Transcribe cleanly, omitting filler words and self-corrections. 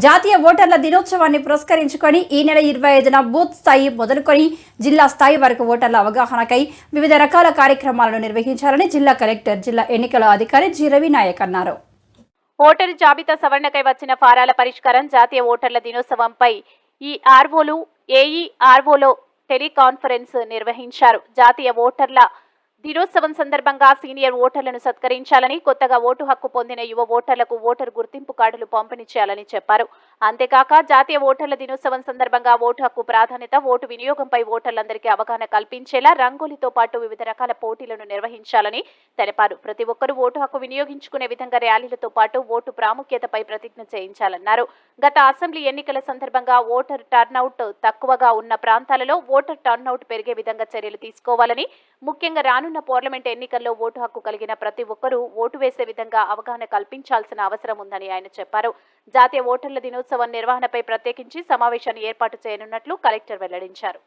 జాతీయ ఓటర్ల దినోత్సవాన్ని పురస్కరించుకొని ఈ నెల 25న బూత్ స్థాయి మొదలుకొని జిల్లా స్థాయి వరకు ఓటర్ల అవగాహనకై వివిధ రకాల కార్యక్రమాలను నిర్వహించాలని జిల్లా కలెక్టర్, జిల్లా ఎన్నికల అధికారి జి రవి నాయక్ అన్నారు. ఓటరు జాబితా సవరణకై వచ్చిన ఫారాల పరిష్కారం, జాతీయ ఓటర్ల దినోత్సవంపై ఈ ఆర్వోలు, ఏఈఆర్వోలో టెలికాన్ఫరెన్స్ నిర్వహించారు. జాతీయ ఓటర్ల దినోత్సవం సందర్భంగా సీనియర్ ఓటర్లను సత్కరించాలని, కొత్తగా ఓటు హక్కు పొందిన యువ ఓటర్లకు ఓటరు గుర్తింపు కార్డులు పంపిణీ చేయాలని చెప్పారు. అంతేకాక జాతీయ ఓటర్ల దినోత్సవం సందర్భంగా ఓటు హక్కు ప్రాధాన్యత, ఓటు వినియోగంపై ఓటర్లందరికీ అవగాహన కల్పించేలా రంగోలీతో పాటు వివిధ రకాల పోటీలను నిర్వహించాలని తెలిపారు. ప్రతి ఒక్కరూ ఓటు హక్కు వినియోగించుకునే విధంగా ర్యాలీలతో పాటు ఓటు ప్రాముఖ్యతపై ప్రతిజ్ఞ చేయించాలన్నారు. గత అసెంబ్లీ ఎన్నికల సందర్భంగా ఓటర్ టర్నౌట్ తక్కువగా ఉన్న ప్రాంతాలలో ఓటర్ టర్నౌట్ పెరిగే విధంగా చర్యలు తీసుకోవాలని, ముఖ్యంగా రానున్న పార్లమెంట్ ఎన్నికల్లో ఓటు హక్కు కలిగిన ప్రతి ఒక్కరూ ఓటు వేసే విధంగా అవగాహన కల్పించాల్సిన అవసరం ఉందని ఆయన చెప్పారు. జాతీయ ఓటర్ల దినోత్సవం నిర్వహణపై ప్రత్యేకించి సమావేశాన్ని ఏర్పాటు చేయనున్నట్లు కలెక్టర్ వెల్లడించారు.